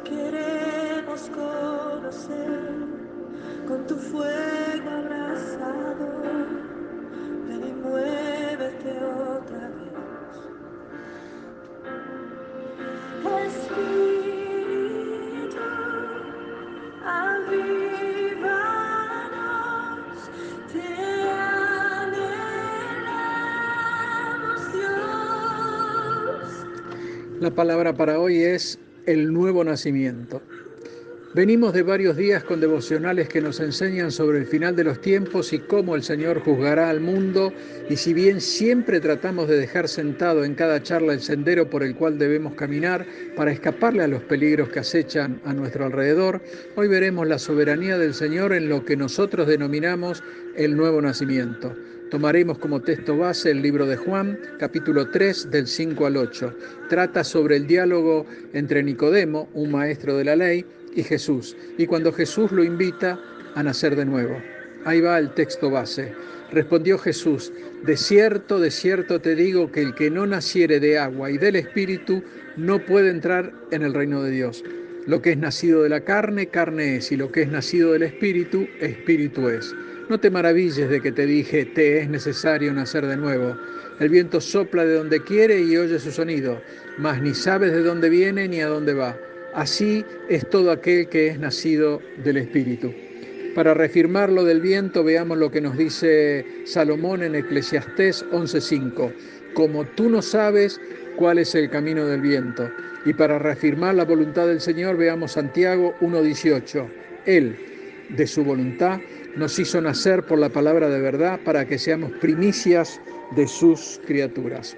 queremos conocer con tu fuego abrasador. Ven y muévete otra vez. Espíritu, avívanos, te anhelamos, Dios. La palabra para hoy es el nuevo nacimiento. Venimos de varios días con devocionales que nos enseñan sobre el final de los tiempos y cómo el Señor juzgará al mundo, y si bien siempre tratamos de dejar sentado en cada charla el sendero por el cual debemos caminar para escaparle a los peligros que acechan a nuestro alrededor, hoy veremos la soberanía del Señor en lo que nosotros denominamos el nuevo nacimiento. Tomaremos como texto base el libro de Juan, capítulo 3, del 5 al 8. Trata sobre el diálogo entre Nicodemo, un maestro de la ley, y Jesús, y cuando Jesús lo invita a nacer de nuevo. Ahí va el texto base. Respondió Jesús: de cierto te digo que el que no naciere de agua y del Espíritu no puede entrar en el reino de Dios. Lo que es nacido de la carne, carne es, y lo que es nacido del Espíritu, Espíritu es. No te maravilles de que te dije, te es necesario nacer de nuevo. El viento sopla de donde quiere y oye su sonido, mas ni sabes de dónde viene ni a dónde va. Así es todo aquel que es nacido del Espíritu. Para reafirmar lo del viento, veamos lo que nos dice Salomón en Eclesiastés 11:5. Como tú no sabes cuál es el camino del viento. Y para reafirmar la voluntad del Señor, veamos Santiago 1:18. Él, de su voluntad, nos hizo nacer por la palabra de verdad para que seamos primicias de sus criaturas.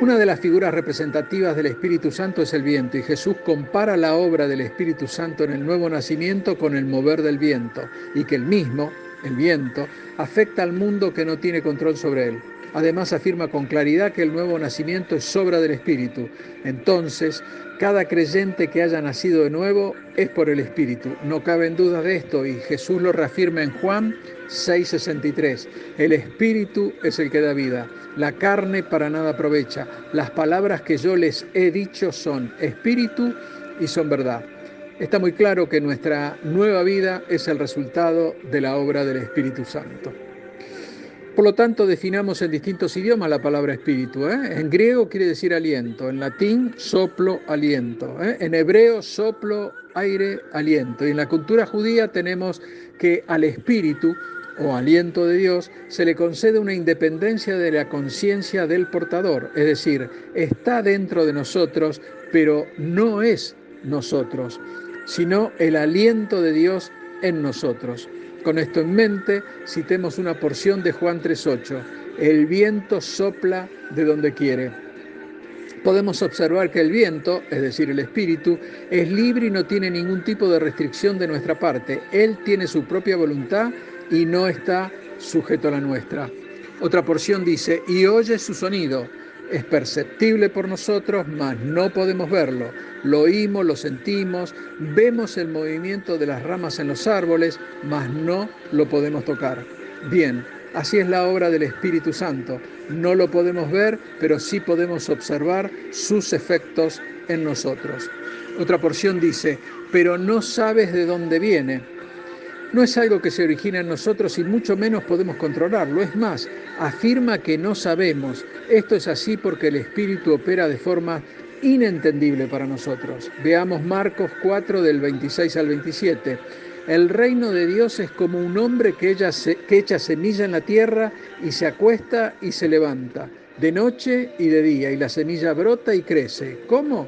Una de las figuras representativas del Espíritu Santo es el viento, y Jesús compara la obra del Espíritu Santo en el nuevo nacimiento con el mover del viento, y que el mismo, el viento, afecta al mundo que no tiene control sobre él. Además afirma con claridad que el nuevo nacimiento es obra del Espíritu. Entonces, cada creyente que haya nacido de nuevo es por el Espíritu. No caben dudas de esto, y Jesús lo reafirma en Juan 6:63. El Espíritu es el que da vida. La carne para nada aprovecha. Las palabras que yo les he dicho son espíritu y son verdad. Está muy claro que nuestra nueva vida es el resultado de la obra del Espíritu Santo. Por lo tanto, definamos en distintos idiomas la palabra espíritu. En griego quiere decir aliento, en latín soplo, aliento. En hebreo soplo, aire, aliento. Y en la cultura judía tenemos que al espíritu o aliento de Dios se le concede una independencia de la conciencia del portador, es decir, está dentro de nosotros, pero no es nosotros, sino el aliento de Dios en nosotros. Con esto en mente, citemos una porción de Juan 3:8. El viento sopla de donde quiere. Podemos observar que el viento, es decir, el espíritu, es libre y no tiene ningún tipo de restricción de nuestra parte. Él tiene su propia voluntad y no está sujeto a la nuestra. Otra porción dice, y oye su sonido. Es perceptible por nosotros, mas no podemos verlo. Lo oímos, lo sentimos, vemos el movimiento de las ramas en los árboles, mas no lo podemos tocar. Bien, así es la obra del Espíritu Santo. No lo podemos ver, pero sí podemos observar sus efectos en nosotros. Otra porción dice, pero no sabes de dónde viene. No es algo que se origina en nosotros y mucho menos podemos controlarlo. Es más, afirma que no sabemos. Esto es así porque el Espíritu opera de forma inentendible para nosotros. Veamos Marcos 4 del 26 al 27. El reino de Dios es como un hombre que echa semilla en la tierra y se acuesta y se levanta, de noche y de día, y la semilla brota y crece. ¿Cómo?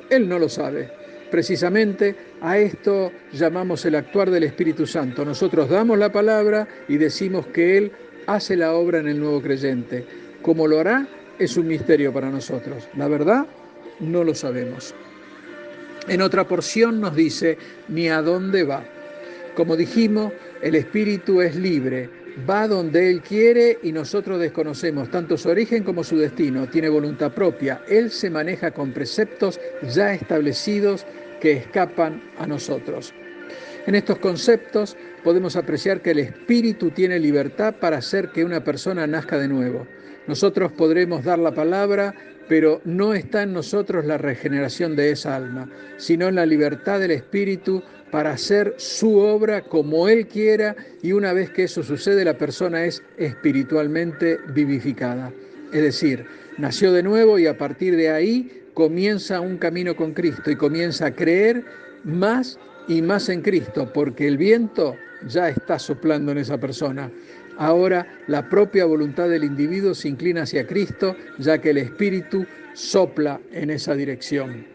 Él no lo sabe. Precisamente a esto llamamos el actuar del Espíritu Santo. Nosotros damos la palabra y decimos que Él hace la obra en el nuevo creyente. Cómo lo hará es un misterio para nosotros. La verdad, no lo sabemos. En otra porción nos dice, ni a dónde va. Como dijimos, el Espíritu es libre, va donde Él quiere y nosotros desconocemos tanto su origen como su destino. Tiene voluntad propia. Él se maneja con preceptos ya establecidos que escapan a nosotros. En estos conceptos podemos apreciar que el Espíritu tiene libertad para hacer que una persona nazca de nuevo. Nosotros podremos dar la palabra, pero no está en nosotros la regeneración de esa alma, sino en la libertad del Espíritu para hacer su obra como Él quiera, y una vez que eso sucede, la persona es espiritualmente vivificada. Es decir, nació de nuevo y a partir de ahí comienza un camino con Cristo y comienza a creer más y más en Cristo, porque el viento ya está soplando en esa persona. Ahora la propia voluntad del individuo se inclina hacia Cristo, ya que el Espíritu sopla en esa dirección.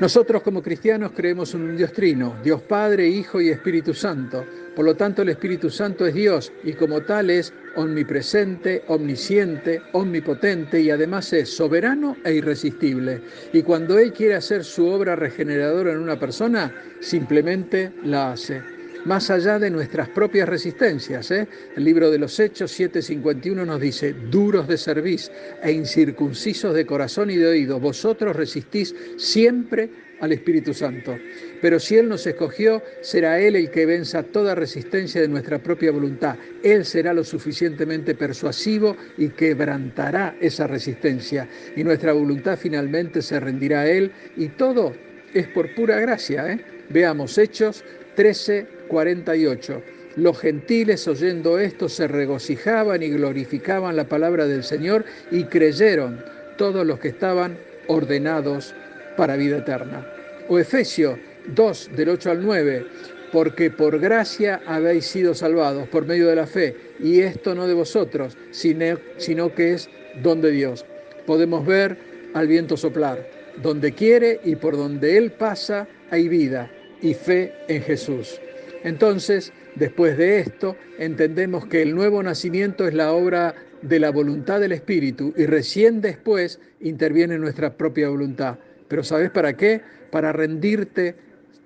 Nosotros como cristianos creemos en un Dios trino, Dios Padre, Hijo y Espíritu Santo. Por lo tanto, el Espíritu Santo es Dios y como tal es omnipresente, omnisciente, omnipotente y además es soberano e irresistible. Y cuando Él quiere hacer su obra regeneradora en una persona, simplemente la hace. Más allá de nuestras propias resistencias. El libro de los Hechos 7:51 nos dice: duros de cerviz e incircuncisos de corazón y de oído, vosotros resistís siempre al Espíritu Santo. Pero si Él nos escogió, será Él el que venza toda resistencia de nuestra propia voluntad. Él será lo suficientemente persuasivo y quebrantará esa resistencia. Y nuestra voluntad finalmente se rendirá a Él y todo es por pura gracia. Veamos Hechos 13:48. Los gentiles oyendo esto se regocijaban y glorificaban la palabra del Señor y creyeron todos los que estaban ordenados para vida eterna. O Efesios 2, del 8 al 9, porque por gracia habéis sido salvados por medio de la fe, y esto no de vosotros, sino que es don de Dios. Podemos ver al viento soplar, donde quiere y por donde Él pasa hay vida y fe en Jesús. Entonces, después de esto, entendemos que el nuevo nacimiento es la obra de la voluntad del Espíritu y recién después interviene nuestra propia voluntad. Pero ¿sabes para qué? Para rendirte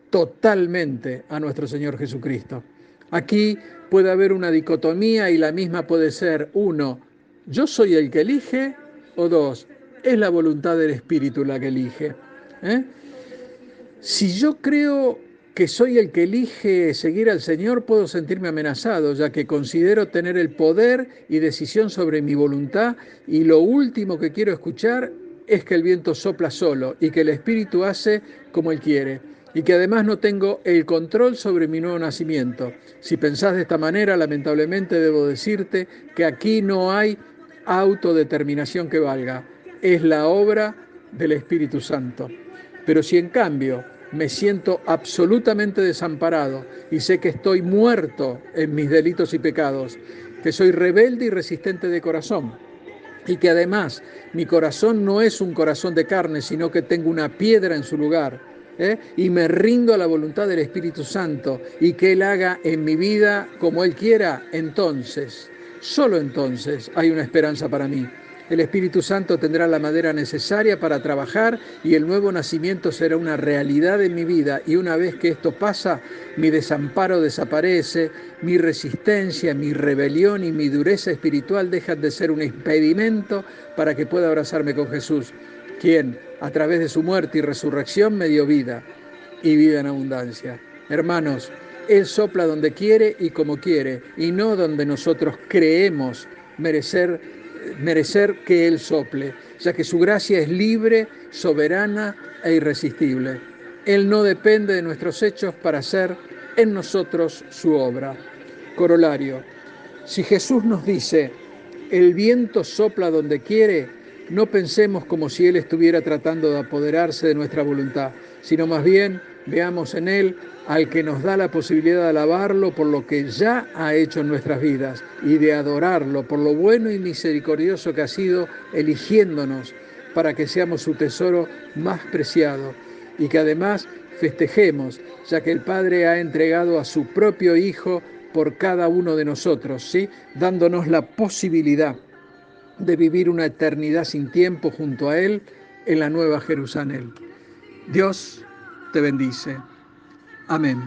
totalmente a nuestro Señor Jesucristo. Aquí puede haber una dicotomía y la misma puede ser: 1, yo soy el que elige, o 2, es la voluntad del Espíritu la que elige. Si yo creo que soy el que elige seguir al Señor, puedo sentirme amenazado, ya que considero tener el poder y decisión sobre mi voluntad, y lo último que quiero escuchar es que el viento sopla solo y que el Espíritu hace como Él quiere, y que además no tengo el control sobre mi nuevo nacimiento. Si pensás de esta manera, lamentablemente debo decirte que aquí no hay autodeterminación que valga, es la obra del Espíritu Santo. Pero si en cambio me siento absolutamente desamparado y sé que estoy muerto en mis delitos y pecados, que soy rebelde y resistente de corazón, y que además mi corazón no es un corazón de carne, sino que tengo una piedra en su lugar, y me rindo a la voluntad del Espíritu Santo y que Él haga en mi vida como Él quiera, entonces, solo entonces hay una esperanza para mí. El Espíritu Santo tendrá la madera necesaria para trabajar y el nuevo nacimiento será una realidad en mi vida. Y una vez que esto pasa, mi desamparo desaparece, mi resistencia, mi rebelión y mi dureza espiritual dejan de ser un impedimento para que pueda abrazarme con Jesús, quien a través de su muerte y resurrección me dio vida y vida en abundancia. Hermanos, Él sopla donde quiere y como quiere, y no donde nosotros creemos merecer que Él sople, ya que su gracia es libre, soberana e irresistible. Él no depende de nuestros hechos para hacer en nosotros su obra. Corolario: si Jesús nos dice, el viento sopla donde quiere, no pensemos como si Él estuviera tratando de apoderarse de nuestra voluntad, sino más bien veamos en Él al que nos da la posibilidad de alabarlo por lo que ya ha hecho en nuestras vidas y de adorarlo por lo bueno y misericordioso que ha sido eligiéndonos para que seamos su tesoro más preciado, y que además festejemos, ya que el Padre ha entregado a su propio Hijo por cada uno de nosotros, ¿sí? Dándonos la posibilidad de vivir una eternidad sin tiempo junto a Él en la Nueva Jerusalén. Dios te bendice. Amén.